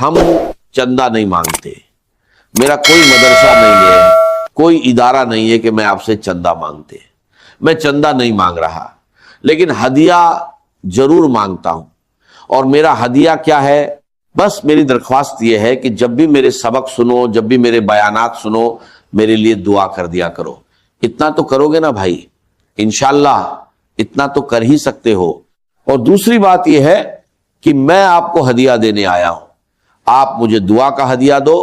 ہم چندہ نہیں مانگتے، میرا کوئی مدرسہ نہیں ہے، کوئی ادارہ نہیں ہے کہ میں آپ سے چندہ مانگتے، میں چندہ نہیں مانگ رہا، لیکن ہدیہ ضرور مانگتا ہوں۔ اور میرا ہدیہ کیا ہے؟ بس میری درخواست یہ ہے کہ جب بھی میرے سبق سنو، جب بھی میرے بیانات سنو، میرے لیے دعا کر دیا کرو۔ اتنا تو کرو گے نا بھائی؟ انشاءاللہ اتنا تو کر ہی سکتے ہو۔ اور دوسری بات یہ ہے کہ میں آپ کو ہدیہ دینے آیا ہوں، آپ مجھے دعا کا ہدیہ دو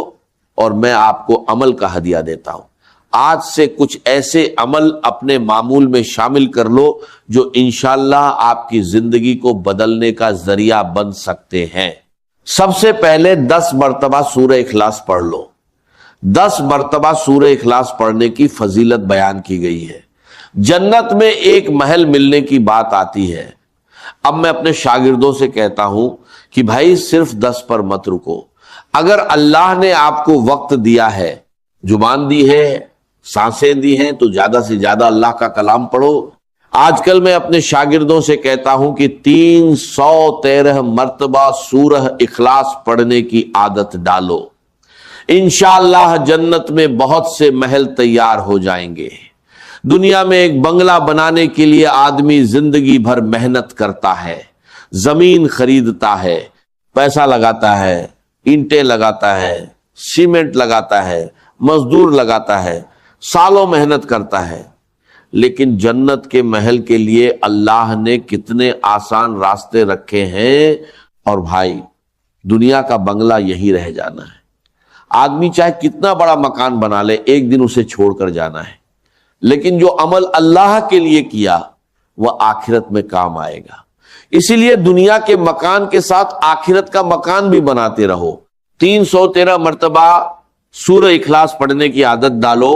اور میں آپ کو عمل کا ہدیہ دیتا ہوں۔ آج سے کچھ ایسے عمل اپنے معمول میں شامل کر لو جو انشاءاللہ آپ کی زندگی کو بدلنے کا ذریعہ بن سکتے ہیں۔ سب سے پہلے 10 مرتبہ سورہ اخلاص پڑھ لو۔ 10 مرتبہ سورہ اخلاص پڑھنے کی فضیلت بیان کی گئی ہے۔ جنت میں ایک محل ملنے کی بات آتی ہے۔ اب میں اپنے شاگردوں سے کہتا ہوں کہ بھائی صرف 10 پر مت رکو۔ اگر اللہ نے آپ کو وقت دیا ہے، زبان دی ہے، سانسیں دی ہیں، تو زیادہ سے زیادہ اللہ کا کلام پڑھو۔ آج کل میں اپنے شاگردوں سے کہتا ہوں کہ 313 مرتبہ سورہ اخلاص پڑھنے کی عادت ڈالو۔ انشاءاللہ جنت میں بہت سے محل تیار ہو جائیں گے۔ دنیا میں ایک بنگلہ بنانے کے لیے آدمی زندگی بھر محنت کرتا ہے، زمین خریدتا ہے، پیسہ لگاتا ہے، اینٹیں لگاتا ہے، سیمنٹ لگاتا ہے، مزدور لگاتا ہے، سالوں محنت کرتا ہے، لیکن جنت کے محل کے لیے اللہ نے کتنے آسان راستے رکھے ہیں۔ اور بھائی دنیا کا بنگلہ یہی رہ جانا ہے۔ آدمی چاہے کتنا بڑا مکان بنا لے، ایک دن اسے چھوڑ کر جانا ہے، لیکن جو عمل اللہ کے لیے کیا وہ آخرت میں کام آئے گا۔ اسی لیے دنیا کے مکان کے ساتھ آخرت کا مکان بھی بناتے رہو۔ 313 مرتبہ سورہ اخلاص پڑھنے کی عادت ڈالو،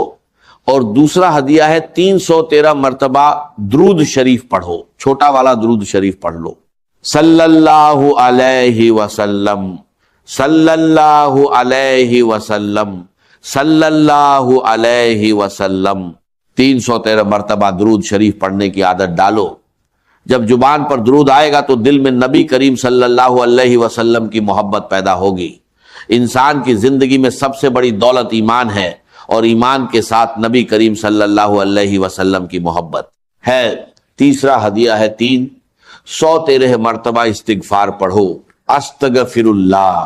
اور دوسرا ہدیہ ہے 313 مرتبہ درود شریف پڑھو، چھوٹا والا درود شریف پڑھ لو۔ صلی اللہ علیہ وسلم، صلی اللہ علیہ وسلم، صلی اللہ علیہ وسلم۔ 313 مرتبہ درود شریف پڑھنے کی عادت ڈالو۔ جب زبان پر درود آئے گا تو دل میں نبی کریم صلی اللہ علیہ وسلم کی محبت پیدا ہوگی۔ انسان کی زندگی میں سب سے بڑی دولت ایمان ہے، اور ایمان کے ساتھ نبی کریم صلی اللہ علیہ وسلم کی محبت ہے۔ تیسرا ہدیہ ہے 313 مرتبہ استغفار پڑھو۔ استغفر اللہ،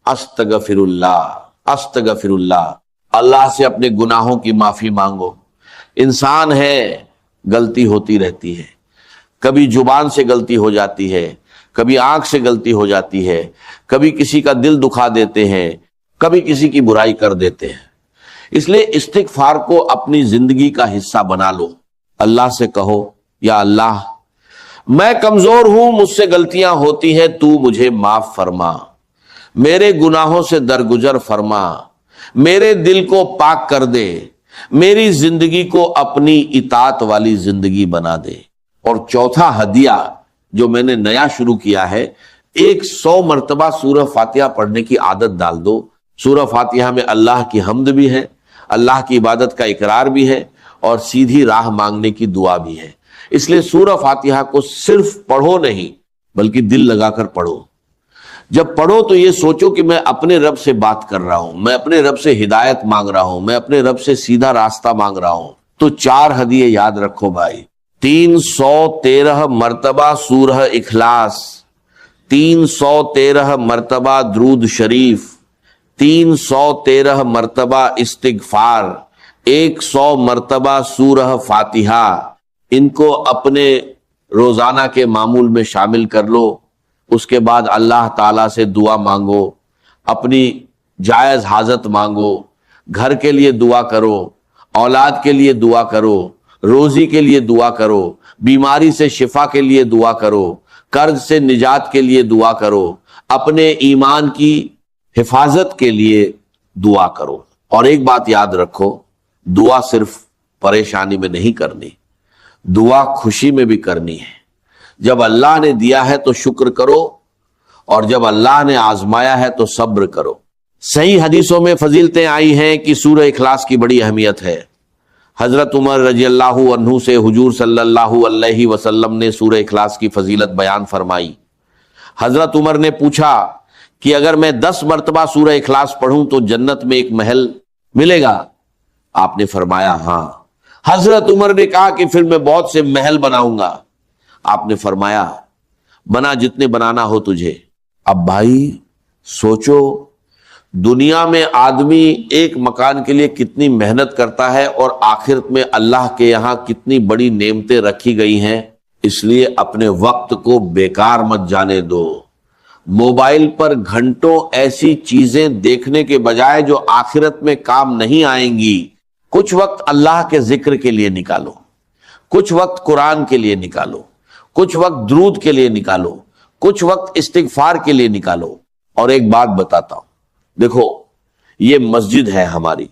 استغفر اللہ، استغفر اللہ۔ اللہ سے اپنے گناہوں کی معافی مانگو۔ انسان ہے، غلطی ہوتی رہتی ہے، کبھی زبان سے غلطی ہو جاتی ہے، کبھی آنکھ سے غلطی ہو جاتی ہے، کبھی کسی کا دل دکھا دیتے ہیں، کبھی کسی کی برائی کر دیتے ہیں۔ اس لیے استغفار کو اپنی زندگی کا حصہ بنا لو۔ اللہ سے کہو، یا اللہ میں کمزور ہوں، مجھ سے غلطیاں ہوتی ہیں، تو مجھے معاف فرما، میرے گناہوں سے درگزر فرما، میرے دل کو پاک کر دے، میری زندگی کو اپنی اطاعت والی زندگی بنا دے۔ اور چوتھا ہدیہ جو میں نے نیا شروع کیا ہے، 100 مرتبہ سورہ فاتحہ پڑھنے کی عادت ڈال دو۔ سورہ فاتحہ میں اللہ کی حمد بھی ہے، اللہ کی عبادت کا اقرار بھی ہے، اور سیدھی راہ مانگنے کی دعا بھی ہے۔ اس لیے سورہ فاتحہ کو صرف پڑھو نہیں بلکہ دل لگا کر پڑھو۔ جب پڑھو تو یہ سوچو کہ میں اپنے رب سے بات کر رہا ہوں، میں اپنے رب سے ہدایت مانگ رہا ہوں، میں اپنے رب سے سیدھا راستہ مانگ رہا ہوں۔ تو 4 ہدیے یاد رکھو بھائی۔ 313 مرتبہ سورہ اخلاص، 313 مرتبہ درود شریف، 313 مرتبہ استغفار، 100 مرتبہ سورہ فاتحہ۔ ان کو اپنے روزانہ کے معمول میں شامل کر لو۔ اس کے بعد اللہ تعالیٰ سے دعا مانگو، اپنی جائز حاجت مانگو، گھر کے لیے دعا کرو، اولاد کے لیے دعا کرو، روزی کے لیے دعا کرو، بیماری سے شفا کے لیے دعا کرو، قرض سے نجات کے لیے دعا کرو، اپنے ایمان کی حفاظت کے لیے دعا کرو۔ اور ایک بات یاد رکھو، دعا صرف پریشانی میں نہیں کرنی، دعا خوشی میں بھی کرنی ہے۔ جب اللہ نے دیا ہے تو شکر کرو، اور جب اللہ نے آزمایا ہے تو صبر کرو۔ صحیح حدیثوں میں فضیلتیں آئی ہیں کہ سورہ اخلاص کی بڑی اہمیت ہے۔ حضرت عمر رضی اللہ عنہ سے حضور صلی اللہ علیہ وسلم نے سورہ اخلاص کی فضیلت بیان فرمائی۔ حضرت عمر نے پوچھا کہ اگر میں 10 مرتبہ سورہ اخلاص پڑھوں تو جنت میں ایک محل ملے گا؟ آپ نے فرمایا ہاں۔ حضرت عمر نے کہا کہ پھر میں بہت سے محل بناؤں گا۔ آپ نے فرمایا بنا جتنے بنانا ہو تجھے۔ اب بھائی سوچو، دنیا میں آدمی ایک مکان کے لیے کتنی محنت کرتا ہے اور آخرت میں اللہ کے یہاں کتنی بڑی نعمتیں رکھی گئی ہیں۔ اس لیے اپنے وقت کو بیکار مت جانے دو۔ موبائل پر گھنٹوں ایسی چیزیں دیکھنے کے بجائے جو آخرت میں کام نہیں آئیں گی، کچھ وقت اللہ کے ذکر کے لیے نکالو، کچھ وقت قرآن کے لیے نکالو، کچھ وقت درود کے لیے نکالو، کچھ وقت استغفار کے لیے نکالو۔ اور ایک بات بتاتا ہوں، دیکھو یہ مسجد ہے ہماری،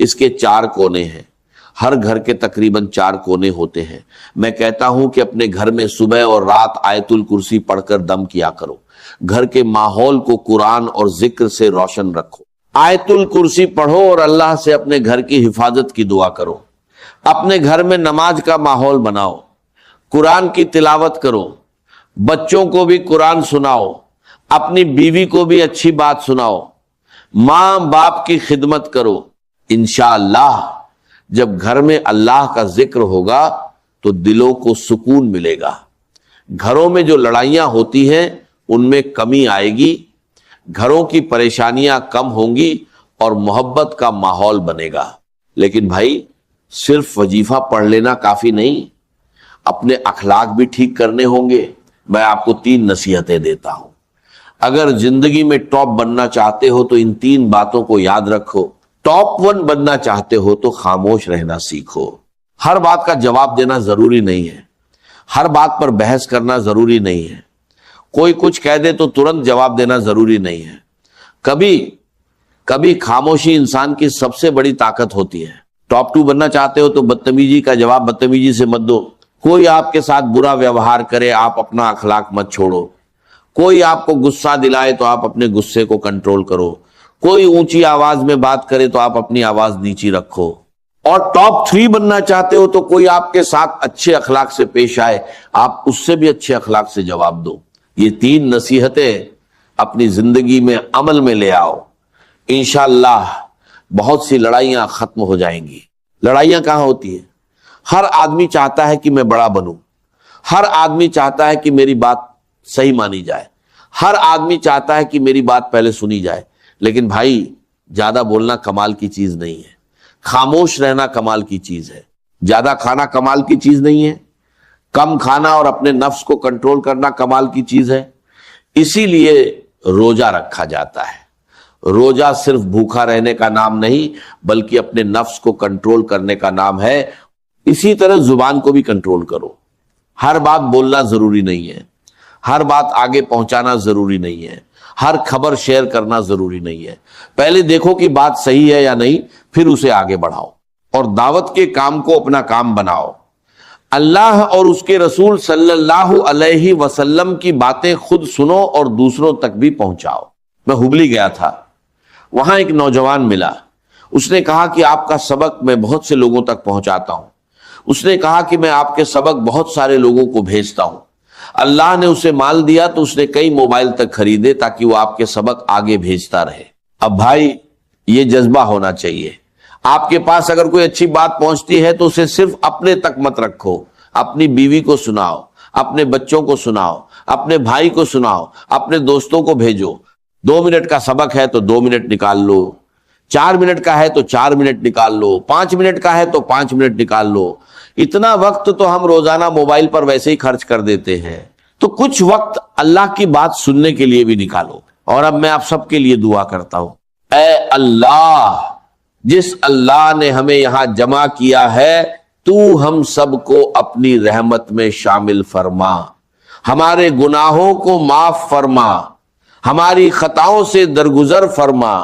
اس کے 4 کونے ہیں، ہر گھر کے تقریباً 4 کونے ہوتے ہیں۔ میں کہتا ہوں کہ اپنے گھر میں صبح اور رات آیت الکرسی پڑھ کر دم کیا کرو، گھر کے ماحول کو قرآن اور ذکر سے روشن رکھو، آیت الکرسی پڑھو اور اللہ سے اپنے گھر کی حفاظت کی دعا کرو، اپنے گھر میں نماز کا ماحول بناؤ، قرآن کی تلاوت کرو، بچوں کو بھی قرآن سناؤ، اپنی بیوی کو بھی اچھی بات سناؤ، ماں باپ کی خدمت کرو۔ انشاءاللہ جب گھر میں اللہ کا ذکر ہوگا تو دلوں کو سکون ملے گا، گھروں میں جو لڑائیاں ہوتی ہیں ان میں کمی آئے گی، گھروں کی پریشانیاں کم ہوں گی اور محبت کا ماحول بنے گا۔ لیکن بھائی صرف وظیفہ پڑھ لینا کافی نہیں، اپنے اخلاق بھی ٹھیک کرنے ہوں گے۔ میں آپ کو 3 نصیحتیں دیتا ہوں، اگر زندگی میں ٹاپ بننا چاہتے ہو تو ان 3 باتوں کو یاد رکھو۔ ٹاپ 1 بننا چاہتے ہو تو خاموش رہنا سیکھو۔ ہر بات کا جواب دینا ضروری نہیں ہے، ہر بات پر بحث کرنا ضروری نہیں ہے، کوئی کچھ کہہ دے تو ترنت جواب دینا ضروری نہیں ہے۔ کبھی خاموشی انسان کی سب سے بڑی طاقت ہوتی ہے۔ ٹاپ 2 بننا چاہتے ہو تو بدتمیزی کا جواب بدتمیزی سے مت دو، کوئی آپ کے ساتھ برا ویوہار کرے آپ اپنا اخلاق مت چھوڑو، کوئی آپ کو غصہ دلائے تو آپ اپنے غصے کو کنٹرول کرو، کوئی اونچی آواز میں بات کرے تو آپ اپنی آواز نیچی رکھو۔ اور ٹاپ 3 بننا چاہتے ہو تو کوئی آپ کے ساتھ اچھے اخلاق سے پیش آئے آپ اس سے بھی اچھے اخلاق سے جواب دو۔ یہ 3 نصیحتیں اپنی زندگی میں عمل میں لے آؤ، انشاءاللہ بہت سی لڑائیاں ختم ہو جائیں گی۔ لڑائیاں کہاں ہوتی ہیں؟ ہر آدمی چاہتا ہے کہ میں بڑا بنوں، ہر آدمی چاہتا ہے کہ میری بات صحیح مانی جائے، ہر آدمی چاہتا ہے کہ میری بات پہلے سنی جائے۔ لیکن بھائی زیادہ بولنا کمال کی چیز نہیں ہے، خاموش رہنا کمال کی چیز ہے۔ زیادہ کھانا کمال کی چیز نہیں ہے، کم کھانا اور اپنے نفس کو کنٹرول کرنا کمال کی چیز ہے۔ اسی لیے روزہ رکھا جاتا ہے۔ روزہ صرف بھوکا رہنے کا نام نہیں بلکہ اپنے نفس کو کنٹرول کرنے کا نام ہے۔ اسی طرح زبان کو بھی کنٹرول کرو، ہر بات بولنا ضروری نہیں ہے، ہر بات آگے پہنچانا ضروری نہیں ہے، ہر خبر شیئر کرنا ضروری نہیں ہے۔ پہلے دیکھو کہ بات صحیح ہے یا نہیں، پھر اسے آگے بڑھاؤ اور دعوت کے کام کو اپنا کام بناؤ۔ اللہ اور اس کے رسول صلی اللہ علیہ وسلم کی باتیں خود سنو اور دوسروں تک بھی پہنچاؤ۔ میں ہبلی گیا تھا، وہاں ایک نوجوان ملا، اس نے کہا کہ آپ کا سبق میں بہت سے لوگوں تک پہنچاتا ہوں، اس نے کہا کہ میں آپ کے سبق بہت سارے لوگوں کو بھیجتا ہوں۔ اللہ نے اسے مال دیا تو اس نے کئی موبائل تک خریدے تاکہ وہ آپ کے سبق آگے بھیجتا رہے۔ اب بھائی یہ جذبہ ہونا چاہیے، آپ کے پاس اگر کوئی اچھی بات پہنچتی ہے تو اسے صرف اپنے تک مت رکھو، اپنی بیوی کو سناؤ، اپنے بچوں کو سناؤ، اپنے بھائی کو سناؤ، اپنے دوستوں کو بھیجو۔ 2 منٹ کا سبق ہے تو 2 منٹ نکال لو، 4 منٹ کا ہے تو 4 منٹ نکال لو، 5 منٹ کا ہے تو 5 منٹ نکال لو۔ اتنا وقت تو ہم روزانہ موبائل پر ویسے ہی خرچ کر دیتے ہیں، تو کچھ وقت اللہ کی بات سننے کے لیے بھی نکالو۔ اور اب میں آپ سب کے لیے دعا کرتا ہوں، اے اللہ، جس اللہ نے ہمیں یہاں جمع کیا ہے تو ہم سب کو اپنی رحمت میں شامل فرما، ہمارے گناہوں کو معاف فرما، ہماری خطاؤں سے درگزر فرما،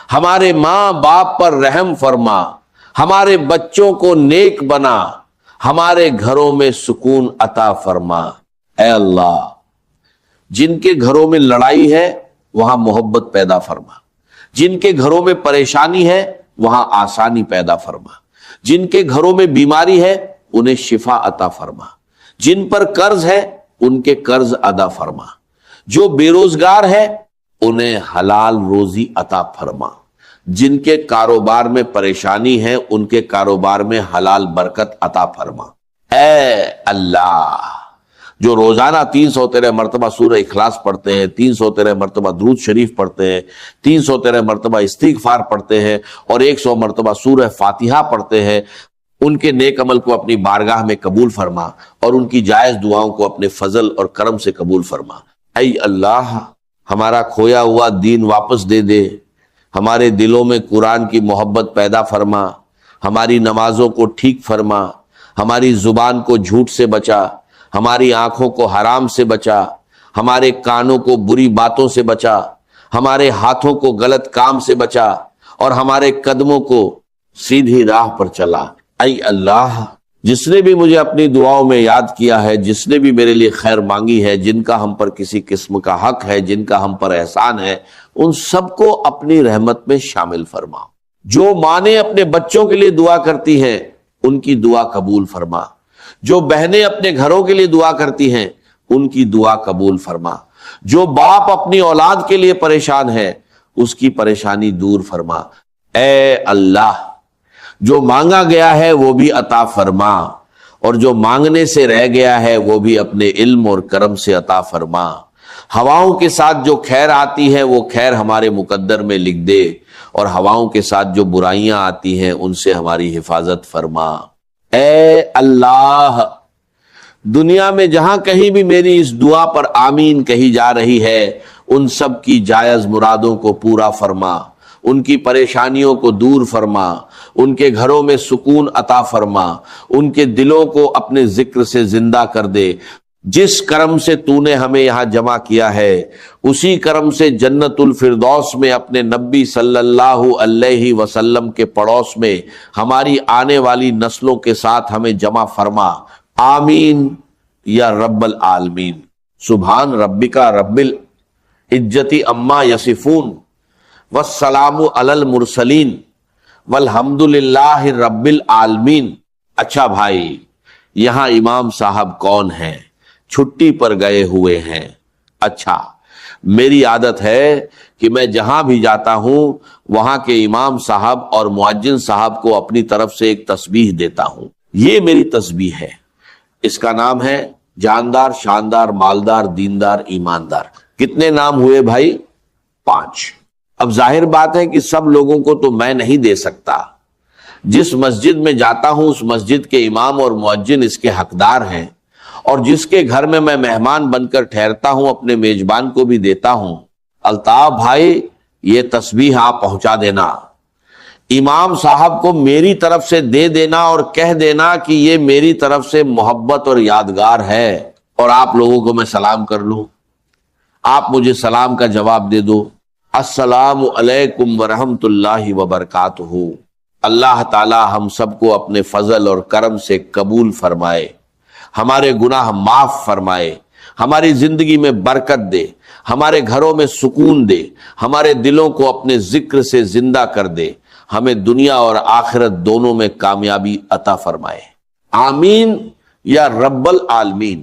ہمارے ماں باپ پر رحم فرما، ہمارے بچوں کو نیک بنا، ہمارے گھروں میں سکون عطا فرما۔ اے اللہ، جن کے گھروں میں لڑائی ہے وہاں محبت پیدا فرما، جن کے گھروں میں پریشانی ہے وہاں آسانی پیدا فرما، جن کے گھروں میں بیماری ہے انہیں شفا عطا فرما، جن پر قرض ہے ان کے قرض ادا فرما، جو بے روزگار ہے انہیں حلال روزی عطا فرما، جن کے کاروبار میں پریشانی ہے ان کے کاروبار میں حلال برکت عطا فرما۔ اے اللہ، جو روزانہ 313 مرتبہ سورہ اخلاص پڑھتے ہیں، 313 مرتبہ درود شریف پڑھتے ہیں، 313 مرتبہ استغفار پڑھتے ہیں اور 100 مرتبہ سورہ فاتحہ پڑھتے ہیں، ان کے نیک عمل کو اپنی بارگاہ میں قبول فرما اور ان کی جائز دعاؤں کو اپنے فضل اور کرم سے قبول فرما۔ اے اللہ، ہمارا کھویا ہوا دین واپس دے دے، ہمارے دلوں میں قرآن کی محبت پیدا فرما، ہماری نمازوں کو ٹھیک فرما، ہماری زبان کو جھوٹ سے بچا، ہماری آنکھوں کو حرام سے بچا، ہمارے کانوں کو بری باتوں سے بچا، ہمارے ہاتھوں کو غلط کام سے بچا اور ہمارے قدموں کو سیدھی راہ پر چلا۔ اے اللہ، جس نے بھی مجھے اپنی دعاؤں میں یاد کیا ہے، جس نے بھی میرے لیے خیر مانگی ہے، جن کا ہم پر کسی قسم کا حق ہے، جن کا ہم پر احسان ہے، ان سب کو اپنی رحمت میں شامل فرما۔ جو ماں اپنے بچوں کے لیے دعا کرتی ہیں ان کی دعا قبول فرما، جو بہنیں اپنے گھروں کے لیے دعا کرتی ہیں ان کی دعا قبول فرما، جو باپ اپنی اولاد کے لیے پریشان ہے اس کی پریشانی دور فرما۔ اے اللہ، جو مانگا گیا ہے وہ بھی عطا فرما اور جو مانگنے سے رہ گیا ہے وہ بھی اپنے علم اور کرم سے عطا فرما۔ ہواؤں کے ساتھ جو خیر آتی ہے وہ خیر ہمارے مقدر میں لکھ دے اور ہواؤں کے ساتھ جو برائیاں آتی ہیں ان سے ہماری حفاظت فرما۔ اے اللہ، دنیا میں جہاں کہیں بھی میری اس دعا پر آمین کہی جا رہی ہے ان سب کی جائز مرادوں کو پورا فرما، ان کی پریشانیوں کو دور فرما، ان کے گھروں میں سکون عطا فرما، ان کے دلوں کو اپنے ذکر سے زندہ کر دے۔ جس کرم سے تو نے ہمیں یہاں جمع کیا ہے اسی کرم سے جنت الفردوس میں اپنے نبی صلی اللہ علیہ وسلم کے پڑوس میں ہماری آنے والی نسلوں کے ساتھ ہمیں جمع فرما۔ آمین یا رب العالمین۔ سبحان ربک رب العزت عما یصفون والسلام علی المرسلین والحمد للہ رب العالمین۔ اچھا بھائی، یہاں امام صاحب کون ہیں؟ چھٹی پر گئے ہوئے ہیں۔ اچھا، میری عادت ہے کہ میں جہاں بھی جاتا ہوں وہاں کے امام صاحب اور مؤذن صاحب کو اپنی طرف سے ایک تسبیح دیتا ہوں۔ یہ میری تسبیح ہے، اس کا نام ہے جاندار، شاندار، مالدار، دیندار، ایماندار۔ کتنے نام ہوئے بھائی؟ 5۔ اب ظاہر بات ہے کہ سب لوگوں کو تو میں نہیں دے سکتا۔ جس مسجد میں جاتا ہوں اس مسجد کے امام اور مؤذن اس کے حقدار ہیں، اور جس کے گھر میں میں مہمان بن کر ٹھہرتا ہوں اپنے میزبان کو بھی دیتا ہوں۔ الطاف بھائی، یہ تسبیح آپ پہنچا دینا، امام صاحب کو میری طرف سے دے دینا اور کہہ دینا کہ یہ میری طرف سے محبت اور یادگار ہے، اور آپ لوگوں کو میں سلام کر لوں، آپ مجھے سلام کا جواب دے دو۔ السلام علیکم ورحمۃ اللہ وبرکاتہ۔ اللہ تعالی ہم سب کو اپنے فضل اور کرم سے قبول فرمائے، ہمارے گناہ معاف فرمائے، ہماری زندگی میں برکت دے، ہمارے گھروں میں سکون دے، ہمارے دلوں کو اپنے ذکر سے زندہ کر دے، ہمیں دنیا اور آخرت دونوں میں کامیابی عطا فرمائے۔ آمین یا رب العالمین۔